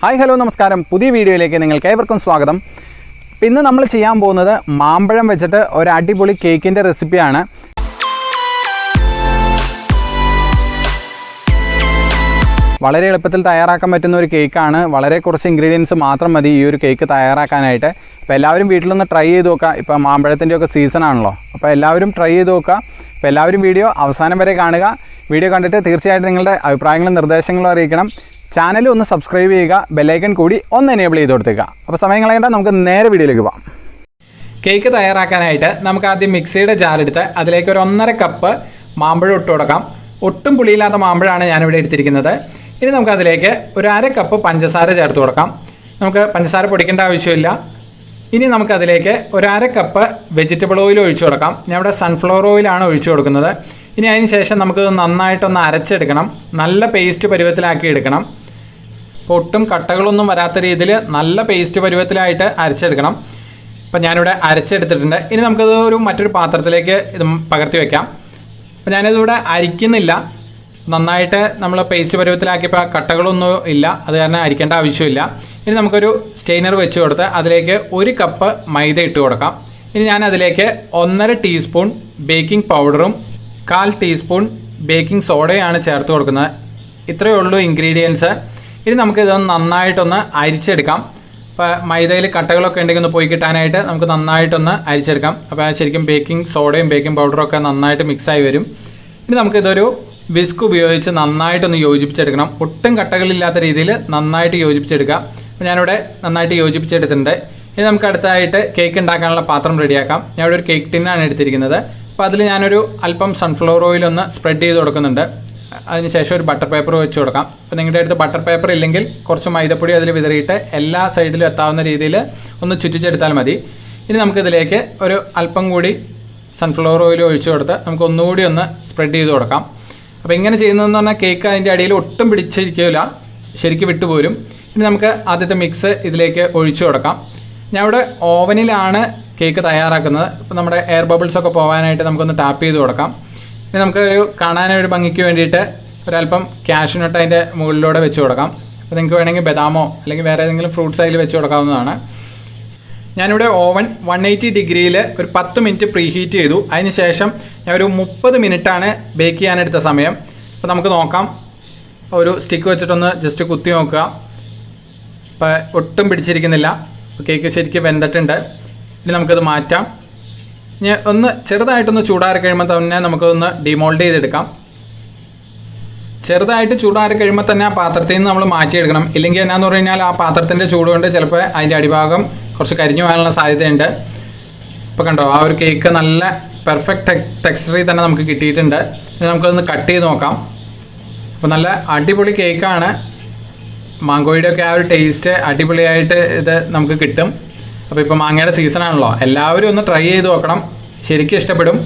Hi hello നമസ്കാരം. പുതിയ വീഡിയോയിലേക്ക് നിങ്ങൾക്ക് ഏവർക്കും സ്വാഗതം. ഇന്ന് നമ്മൾ ചെയ്യാൻ പോകുന്നത് മാമ്പഴം വെച്ചിട്ട് ഒരു അടിപൊളി കേക്കിൻ്റെ റെസിപ്പിയാണ്. വളരെ എളുപ്പത്തിൽ തയ്യാറാക്കാൻ പറ്റുന്ന ഒരു കേക്കാണ്. വളരെ കുറച്ച് ഇൻഗ്രീഡിയൻസ് മാത്രം മതി ഈ ഒരു കേക്ക് തയ്യാറാക്കാനായിട്ട്. അപ്പോൾ എല്ലാവരും വീട്ടിലൊന്ന് ട്രൈ ചെയ്ത് നോക്കുക. ഇപ്പോൾ മാമ്പഴത്തിൻ്റെയൊക്കെ സീസണാണല്ലോ, അപ്പോൾ എല്ലാവരും ട്രൈ ചെയ്ത് നോക്കുക. അപ്പോൾ എല്ലാവരും വീഡിയോ അവസാനം വരെ കാണുക. വീഡിയോ കണ്ടിട്ട് തീർച്ചയായിട്ടും നിങ്ങളുടെ അഭിപ്രായങ്ങളും നിർദ്ദേശങ്ങളും അറിയിക്കണം. ചാനൽ ഒന്ന് സബ്സ്ക്രൈബ് ചെയ്യുക, ബെല്ലൈക്കൺ കൂടി ഒന്ന് എനേബിൾ ചെയ്ത് കൊടുത്തേക്കുക. അപ്പോൾ സമയം കളയേണ്ട, നമുക്ക് നേരെ വീഡിയോയിലേക്ക് പോകാം. കേക്ക് തയ്യാറാക്കാനായിട്ട് നമുക്ക് ആദ്യം മിക്സിയുടെ ജാറെടുത്ത് അതിലേക്ക് ഒരു 1.5 കപ്പ് മാമ്പഴം ഇട്ട് കൊടുക്കാം. ഒട്ടും പുളിയില്ലാത്ത മാമ്പഴമാണ് ഞാനിവിടെ എടുത്തിരിക്കുന്നത്. ഇനി നമുക്കതിലേക്ക് ഒരു 1/2 കപ്പ് പഞ്ചസാര ചേർത്ത് കൊടുക്കാം. നമുക്ക് പഞ്ചസാര പൊടിക്കേണ്ട ആവശ്യമില്ല. ഇനി നമുക്കതിലേക്ക് ഒരു 1/2 കപ്പ് വെജിറ്റബിൾ ഓയിൽ ഒഴിച്ചു കൊടുക്കാം. ഞാൻ ഇവിടെ സൺഫ്ലവർ ഓയിലാണ് ഒഴിച്ചു കൊടുക്കുന്നത്. ഇനി അതിന് ശേഷം നമുക്ക് നന്നായിട്ടൊന്ന് അരച്ചെടുക്കണം. നല്ല പേസ്റ്റ് പരുവത്തിലാക്കി എടുക്കണം. അപ്പോൾ ഒട്ടും കട്ടകളൊന്നും വരാത്ത രീതിയിൽ നല്ല പേസ്റ്റ് പരുവത്തിലായിട്ട് അരച്ചെടുക്കണം. അപ്പോൾ ഞാനിവിടെ അരച്ചെടുത്തിട്ടുണ്ട്. ഇനി നമുക്കത് മറ്റൊരു പാത്രത്തിലേക്ക് ഇത് പകർത്തി വയ്ക്കാം. അപ്പോൾ ഞാനിതിവിടെ അരിക്കുന്നില്ല. നന്നായിട്ട് നമ്മൾ പേസ്റ്റ് പരുവത്തിലാക്കിയപ്പോൾ കട്ടകളൊന്നും ഇല്ല, അത് കാരണം അരിക്കേണ്ട ആവശ്യമില്ല. ഇനി നമുക്കൊരു സ്റ്റെയിനർ വെച്ച് കൊടുത്ത് അതിലേക്ക് 1 കപ്പ് മൈദ ഇട്ട് കൊടുക്കാം. ഇനി ഞാൻ അതിലേക്ക് 1.5 ടീസ്പൂൺ ബേക്കിംഗ് പൗഡറും 1/4 ടീസ്പൂൺ ബേക്കിംഗ് സോഡയാണ് ചേർത്ത് കൊടുക്കുന്നത്. ഇത്രയേ ഉള്ളൂ ഇൻഗ്രീഡിയൻസ്. ഇനി നമുക്കിതൊന്ന് നന്നായിട്ടൊന്ന് അരിച്ചെടുക്കാം. അപ്പോൾ മൈദയിൽ കട്ടകളൊക്കെ ഉണ്ടെങ്കിൽ ഒന്ന് പോയി കിട്ടാനായിട്ട് നമുക്ക് നന്നായിട്ടൊന്ന് അരിച്ചെടുക്കാം. അപ്പോൾ ശരിക്കും ബേക്കിംഗ് സോഡയും ബേക്കിംഗ് പൗഡറും ഒക്കെ നന്നായിട്ട് മിക്സായി വരും. ഇനി നമുക്കിതൊരു വിസ്ക് ഉപയോഗിച്ച് നന്നായിട്ടൊന്ന് യോജിപ്പിച്ചെടുക്കണം. ഒട്ടും കട്ടകളില്ലാത്ത രീതിയിൽ നന്നായിട്ട് യോജിപ്പിച്ചെടുക്കാം. അപ്പോൾ ഞാനിവിടെ നന്നായിട്ട് യോജിപ്പിച്ചെടുത്തിട്ടുണ്ട്. ഇനി നമുക്ക് അടുത്തായിട്ട് കേക്ക് ഉണ്ടാക്കാനുള്ള പാത്രം റെഡിയാക്കാം. ഞാൻ ഇവിടെ ഒരു കേക്ക് ടിന്നാണ് എടുത്തിരിക്കുന്നത്. അപ്പോൾ അതിൽ ഞാനൊരു അല്പം സൺഫ്ലവർ ഓയിൽ ഒന്ന് സ്പ്രെഡ് ചെയ്ത് കൊടുക്കുന്നുണ്ട്. അതിനുശേഷം ഒരു ബട്ടർ പേപ്പർ വെച്ച് കൊടുക്കാം. അപ്പോൾ നിങ്ങളുടെ അടുത്ത് ബട്ടർ പേപ്പർ ഇല്ലെങ്കിൽ കുറച്ച് മൈദപ്പൊടി അതിൽ വിതറിയിട്ട് എല്ലാ സൈഡിലും എത്താവുന്ന രീതിയിൽ ഒന്ന് ചുറ്റിച്ചെടുത്താൽ മതി. ഇനി നമുക്കിതിലേക്ക് ഒരു അല്പം കൂടി സൺഫ്ലവർ ഓയിൽ ഒഴിച്ചു കൊടുത്ത് നമുക്ക് ഒന്നുകൂടി ഒന്ന് സ്പ്രെഡ് ചെയ്ത് കൊടുക്കാം. അപ്പോൾ ഇങ്ങനെ ചെയ്യുന്നതെന്ന് പറഞ്ഞാൽ കേക്ക് അതിൻ്റെ അടിയിൽ ഒട്ടും പിടിച്ചിരിക്കില്ല, ശരിക്കും വിട്ടുപോരും. ഇനി നമുക്ക് ആദ്യത്തെ മിക്സ് ഇതിലേക്ക് ഒഴിച്ചു കൊടുക്കാം. ഞാൻ ഇവിടെ ഓവനിലാണ് കേക്ക് തയ്യാറാക്കുന്നത്. അപ്പോൾ നമ്മുടെ എയർ ബബിൾസ് ഒക്കെ പോകാനായിട്ട് നമുക്കൊന്ന് ടാപ്പ് ചെയ്ത് കൊടുക്കാം. ഇനി നമുക്ക് കാണാനൊരു ഭംഗിക്ക് വേണ്ടിയിട്ട് ഒരല്പം കാഷ്യൂനട്ട് അതിൻ്റെ മുകളിലൂടെ വെച്ച് കൊടുക്കാം. അപ്പോൾ നിങ്ങൾക്ക് വേണമെങ്കിൽ ബദാമോ അല്ലെങ്കിൽ വേറെ ഏതെങ്കിലും ഫ്രൂട്ട്സ് അതിൽ വെച്ച് കൊടുക്കാവുന്നതാണ്. ഞാനിവിടെ ഓവൻ 180 ഡിഗ്രിയിൽ ഒരു 10 മിനിറ്റ് പ്രീ ഹീറ്റ് ചെയ്തു. അതിന് ശേഷം ഞാൻ ഒരു 30 മിനിറ്റാണ് ബേക്ക് ചെയ്യാനെടുത്ത സമയം. അപ്പോൾ നമുക്ക് നോക്കാം. ഒരു സ്റ്റിക്ക് വെച്ചിട്ടൊന്ന് ജസ്റ്റ് കുത്തി നോക്കുക. അപ്പോൾ ഒട്ടും പിടിച്ചിരിക്കുന്നില്ല. കേക്ക് ശരിക്കും വെന്തിട്ടുണ്ട്. ഇനി നമുക്കത് മാറ്റാം. ഇനി ഒന്ന് ചെറുതായിട്ടൊന്ന് ചൂടാറി കഴിയുമ്പോൾ തന്നെ നമുക്കൊന്ന് ഡിമോൾഡ് ചെയ്തെടുക്കാം. ചെറുതായിട്ട് ചൂടാറി കഴിയുമ്പോൾ തന്നെ ആ പാത്രത്തിൽ നിന്ന് നമ്മൾ മാറ്റിയെടുക്കണം. ഇല്ലെങ്കിൽ എന്നാന്ന് പറഞ്ഞു കഴിഞ്ഞാൽ ആ പാത്രത്തിൻ്റെ ചൂട് കൊണ്ട് ചിലപ്പോൾ അതിൻ്റെ അടിഭാഗം കുറച്ച് കരിഞ്ഞു പോകാനുള്ള സാധ്യതയുണ്ട്. ഇപ്പോൾ കണ്ടോ, ആ ഒരു കേക്ക് നല്ല പെർഫെക്റ്റ് ടെക്സ്ചറിൽ തന്നെ നമുക്ക് കിട്ടിയിട്ടുണ്ട്. ഇനി നമുക്കതൊന്ന് കട്ട് ചെയ്ത് നോക്കാം. അപ്പോൾ നല്ല അടിപൊളി കേക്കാണ്. മാങ്കോയുടെ ഒക്കെ ആ ഒരു ടേസ്റ്റ് അടിപൊളിയായിട്ട് ഇത് നമുക്ക് കിട്ടും. അപ്പോൾ ഇപ്പോൾ മാങ്ങയുടെ സീസണാണല്ലോ, എല്ലാവരും ഒന്ന് ട്രൈ ചെയ്ത് നോക്കണം. ശരിക്കും ഇഷ്ടപ്പെടും.